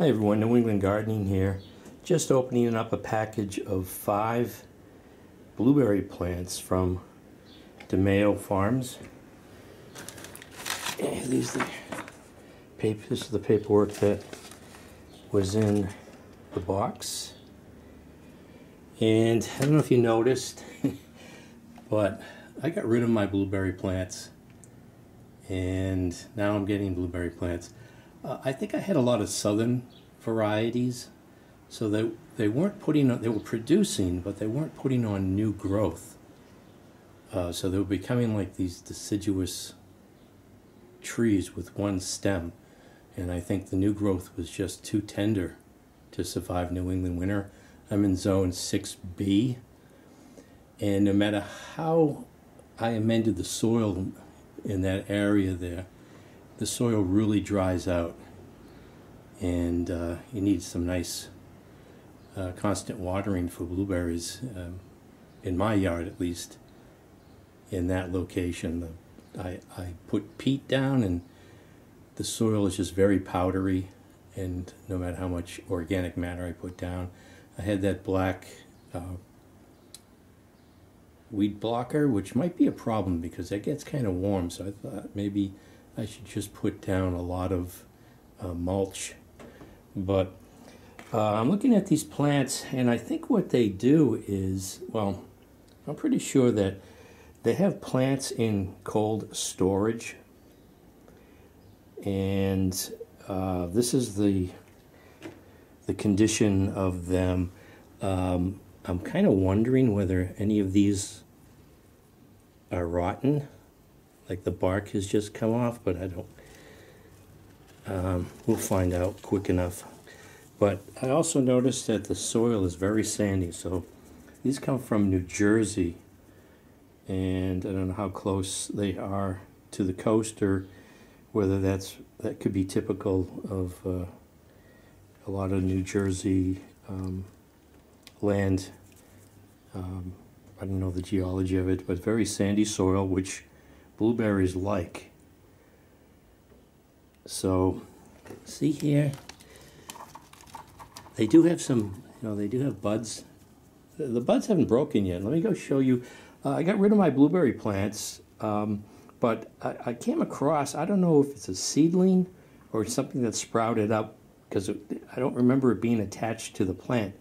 Hi everyone, New England Gardening here. Just opening up a package of 5 blueberry plants from DeMayo Farms. And this is the paperwork that was in the box. And I don't know if you noticed, but I got rid of my blueberry plants. And now I'm getting blueberry plants. I think I had a lot of southern varieties, so they weren't putting on, they were producing, but they weren't putting on new growth. So they were becoming like these deciduous trees with one stem, and I think the new growth was just too tender to survive New England winter. I'm in zone 6B, and no matter how I amended the soil in that area there, the soil really dries out, and you need some nice constant watering for blueberries, in my yard at least, in that location. I put peat down, and the soil is just very powdery, and no matter how much organic matter I put down, I had that black weed blocker, which might be a problem because it gets kind of warm, so I thought maybe I should just put down a lot of mulch. But I'm looking at these plants, and I think what they do is, well, I'm pretty sure that they have plants in cold storage, and this is the condition of them. I'm kind of wondering whether any of these are rotten, like the bark has just come off, but I don't. We'll find out quick enough. But I also noticed that the soil is very sandy. So these come from New Jersey, and I don't know how close they are to the coast, or whether that could be typical of a lot of New Jersey land. I don't know the geology of it, but very sandy soil, which blueberries like. So, see here, they do have some, they do have buds. The buds haven't broken yet. Let me go show you. I got rid of my blueberry plants, but I came across, I don't know if it's a seedling or something that sprouted up, because I don't remember it being attached to the plant.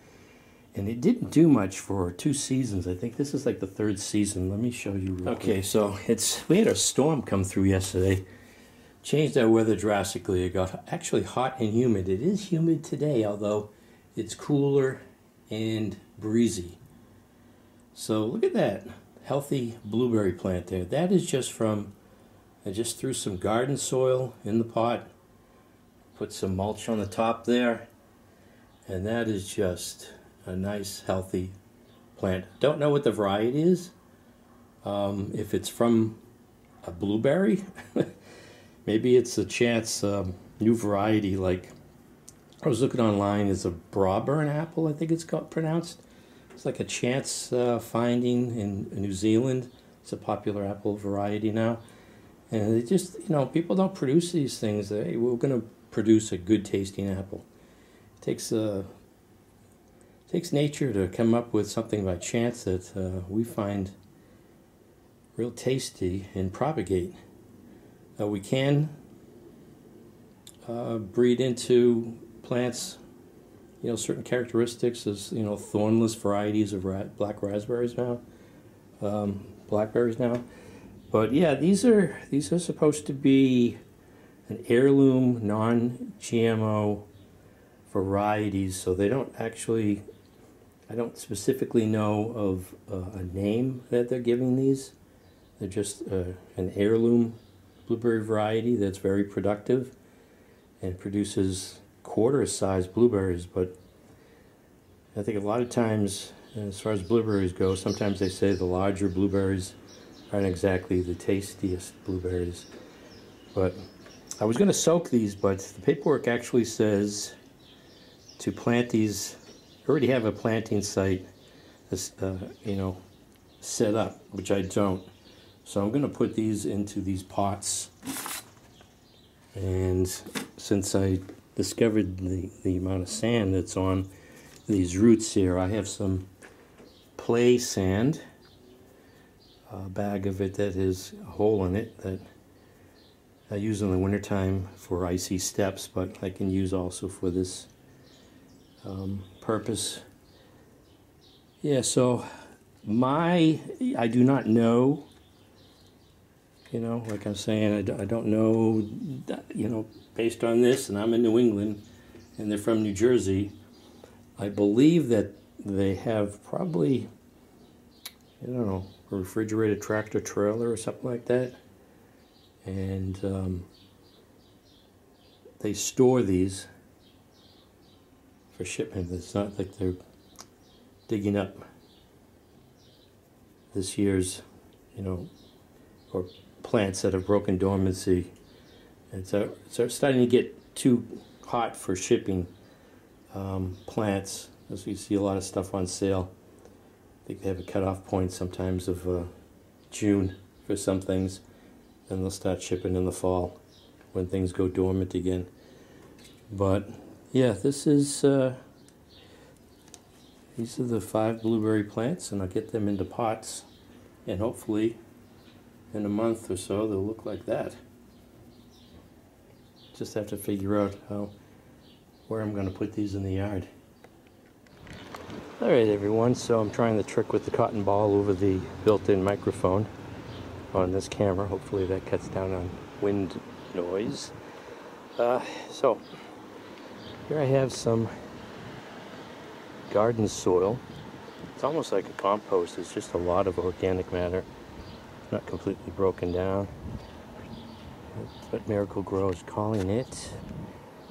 And it didn't do much for 2 seasons. I think this is like the 3rd season. Let me show you real quick. So we had a storm come through yesterday. Changed our weather drastically. It got actually hot and humid. It is humid today, although it's cooler and breezy. So look at that healthy blueberry plant there. That is just from, I just threw some garden soil in the pot, put some mulch on the top there, and that is just a nice healthy plant. Don't know what the variety is. If it's from a blueberry, maybe it's a chance new variety. Like I was looking online, it's a Braeburn apple, I think it's pronounced. It's like a chance finding in New Zealand. It's a popular apple variety now, and they just, people don't produce these things. We're going to produce a good tasting apple. It takes nature to come up with something by chance that we find real tasty and propagate. We can breed into plants, certain characteristics as, thornless varieties of black raspberries now, blackberries now. But yeah, these are supposed to be an heirloom, non-GMO varieties, so they don't actually, I don't specifically know of a name that they're giving these. They're just an heirloom blueberry variety that's very productive and produces quarter-sized blueberries. But I think a lot of times, as far as blueberries go, sometimes they say the larger blueberries aren't exactly the tastiest blueberries. But I was going to soak these, but the paperwork actually says to plant these, already have a planting site, set up, which I don't. So I'm going to put these into these pots, and since I discovered the amount of sand that's on these roots here. I have some play sand, a bag of it that has a hole in it that I use in the wintertime for icy steps, but I can use also for this purpose. Yeah, so I do not know, you know, like I'm saying, I don't know, you know, based on this, and I'm in New England, and they're from New Jersey. I believe that they have probably, I don't know, a refrigerated tractor trailer or something like that. And they store these for shipment. It's not like they're digging up this year's, you know, or plants that have broken dormancy. And so it's starting to get too hot for shipping plants, as you see a lot of stuff on sale. I think they have a cutoff point sometimes of June for some things, and they'll start shipping in the fall when things go dormant again. But yeah, this is these are the 5 blueberry plants, and I'll get them into pots, and hopefully in a month or so they'll look like that. Just have to figure out where I'm going to put these in the yard. Alright everyone, so I'm trying the trick with the cotton ball over the built-in microphone on this camera. Hopefully that cuts down on wind noise. So here I have some garden soil. It's almost like a compost. It's just a lot of organic matter, not completely broken down. That's what Miracle-Gro is calling it.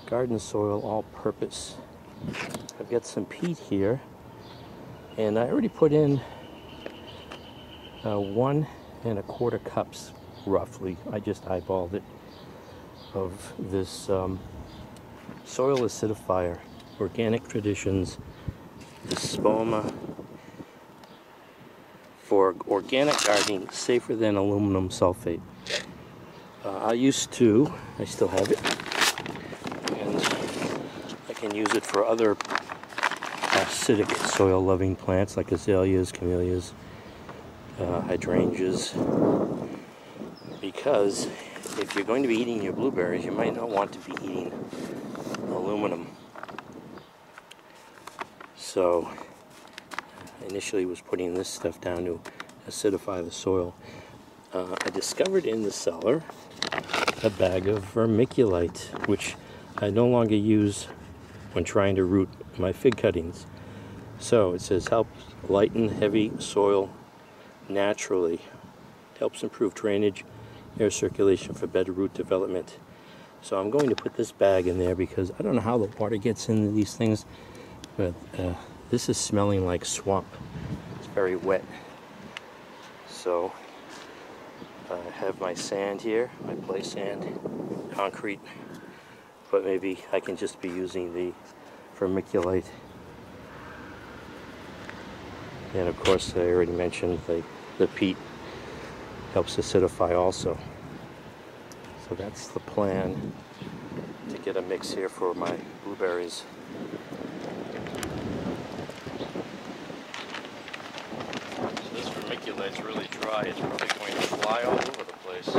Garden soil all-purpose. I've got some peat here, and I already put in 1 1/4 cups, roughly. I just eyeballed it, of this soil acidifier, Organic Traditions, the Spoma, for organic gardening, safer than aluminum sulfate. I still have it, and I can use it for other acidic soil-loving plants like azaleas, camellias, hydrangeas, because if you're going to be eating your blueberries, you might not want to be eating aluminum. So I initially was putting this stuff down to acidify the soil. I discovered in the cellar a bag of vermiculite, which I no longer use when trying to root my fig cuttings. So it says helps lighten heavy soil naturally, helps improve drainage, air circulation for better root development. So I'm going to put this bag in there because I don't know how the water gets into these things, but this is smelling like swamp. It's very wet. So I have my sand here, my play sand, concrete, but maybe I can just be using the vermiculite. And of course, I already mentioned the peat helps acidify also. So that's the plan, to get a mix here for my blueberries. So this vermiculite's really dry. It's probably going to fly all over the place.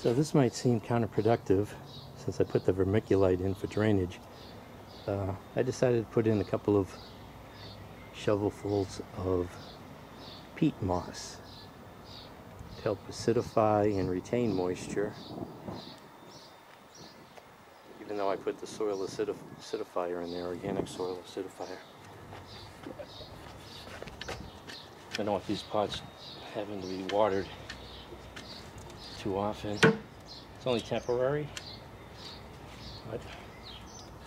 So this might seem counterproductive since I put the vermiculite in for drainage. I decided to put in a couple of shovelfuls of peat moss to help acidify and retain moisture. Even though I put the soil acidifier in there, organic soil acidifier. I don't want these pots having to be watered too often. It's only temporary, but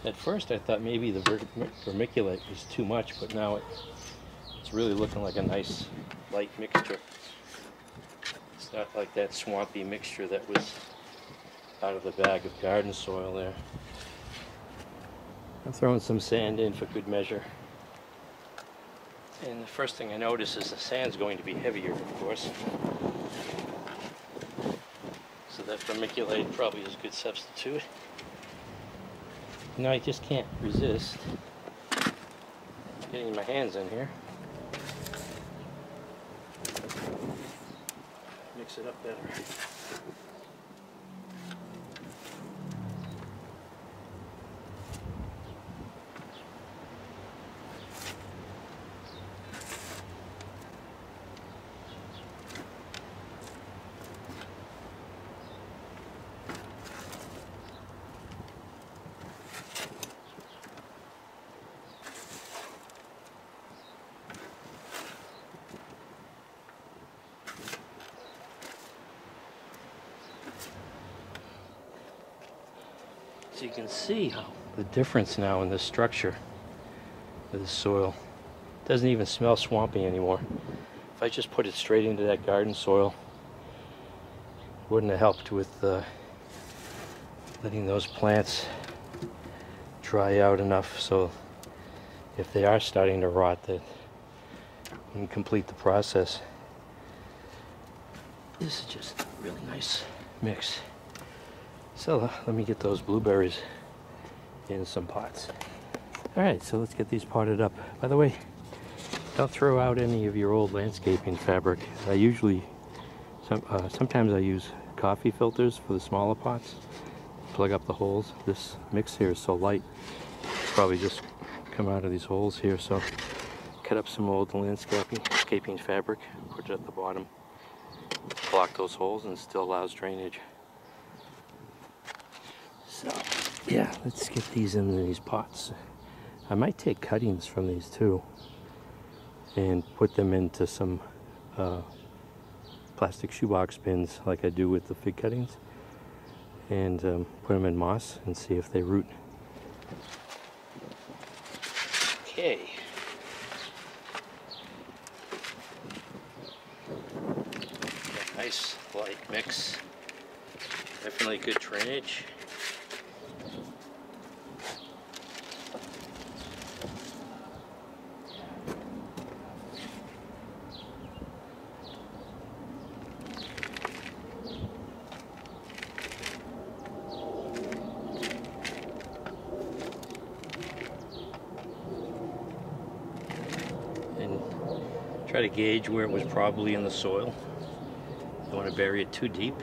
at first I thought maybe the vermiculite was too much, but now it's really looking like a nice light mixture. So Not like that swampy mixture that was out of the bag of garden soil there. I'm throwing some sand in for good measure. And the first thing I notice is the sand's going to be heavier, of course. So that vermiculite probably is a good substitute. Now I just can't resist getting my hands in here. Mix it up better. So you can see how the difference now in the structure of the soil. It doesn't even smell swampy anymore. If I just put it straight into that garden soil, it wouldn't have helped with letting those plants dry out enough so if they are starting to rot, that we can complete the process. This is just a really nice mix. So let me get those blueberries in some pots. Alright, so let's get these potted up. By the way, don't throw out any of your old landscaping fabric. I usually, sometimes I use coffee filters for the smaller pots. Plug up the holes. This mix here is so light, it's probably just come out of these holes here. So cut up some old landscaping fabric, put it at the bottom, block those holes, and it still allows drainage. So, yeah, let's get these into these pots. I might take cuttings from these too and put them into some plastic shoebox bins like I do with the fig cuttings, and put them in moss and see if they root. Okay. Nice light mix. Definitely good drainage. And try to gauge where it was probably in the soil. Don't want to bury it too deep.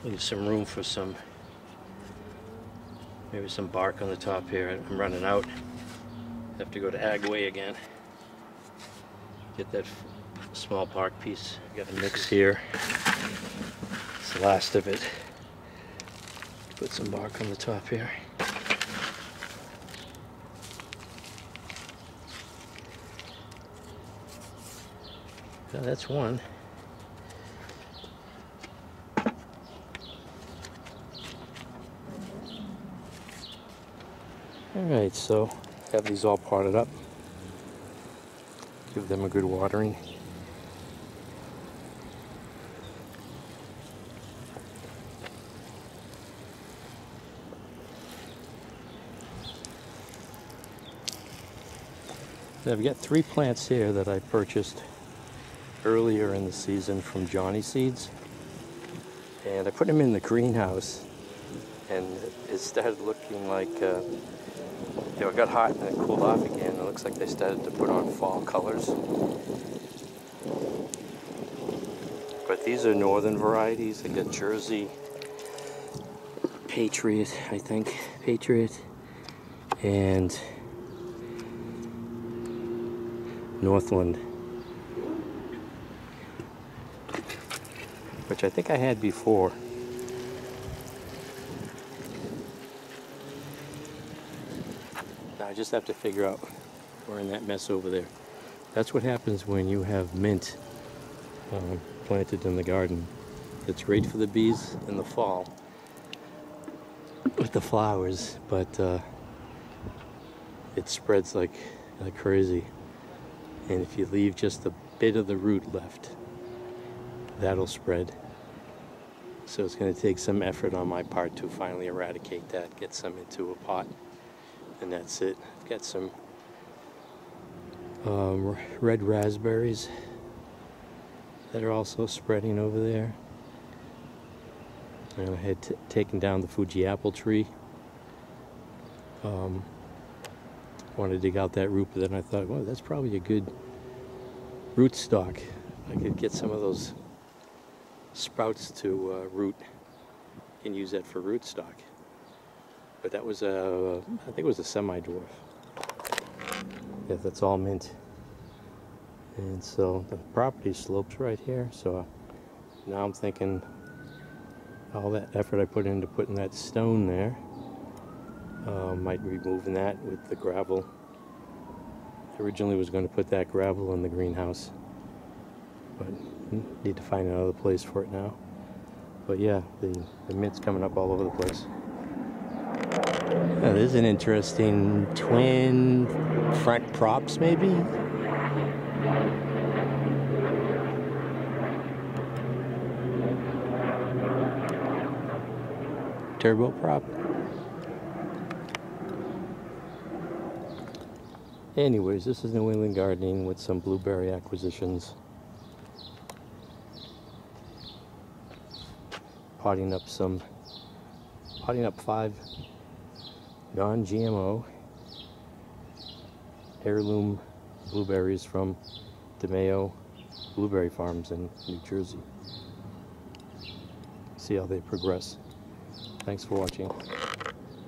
Leave some room for maybe some bark on the top here. I'm running out. Have to go to Agway again. Get that small bark piece. Got a mix here. It's the last of it. Put some bark on the top here. So that's one. Alright, so have these all potted up. Give them a good watering. So I've got 3 plants here that I purchased earlier in the season from Johnny Seeds. And I put them in the greenhouse, and it started looking like it got hot and then cooled off again. It looks like they started to put on fall colors. But these are northern varieties. They got Jersey Patriot, I think. Patriot and Northland, which I think I had before. Now I just have to figure out we're in that mess over there. That's what happens when you have mint planted in the garden. It's great for the bees in the fall with the flowers, but it spreads like crazy. And if you leave just a bit of the root left, that'll spread. So it's going to take some effort on my part to finally eradicate that, get some into a pot, and that's it. I've got some red raspberries that are also spreading over there. And I had taken down the Fuji apple tree. Wanted to dig out that root, but then I thought, well, that's probably a good root stock. I could get some of those sprouts to root and use that for root stock. But that was I think it was a semi-dwarf. Yeah, that's all mint. And so the property slopes right here. So now I'm thinking all that effort I put into putting that stone there, might be moving that with the gravel. I originally was going to put that gravel in the greenhouse, but need to find another place for it now. But yeah, the mint's coming up all over the place. Oh, this is an interesting twin front props, maybe? Turbo prop. Anyways, this is New England Gardening with some blueberry acquisitions. Potting up 5 non-GMO heirloom blueberries from DeMayo Blueberry Farms in New Jersey. See how they progress. Thanks for watching.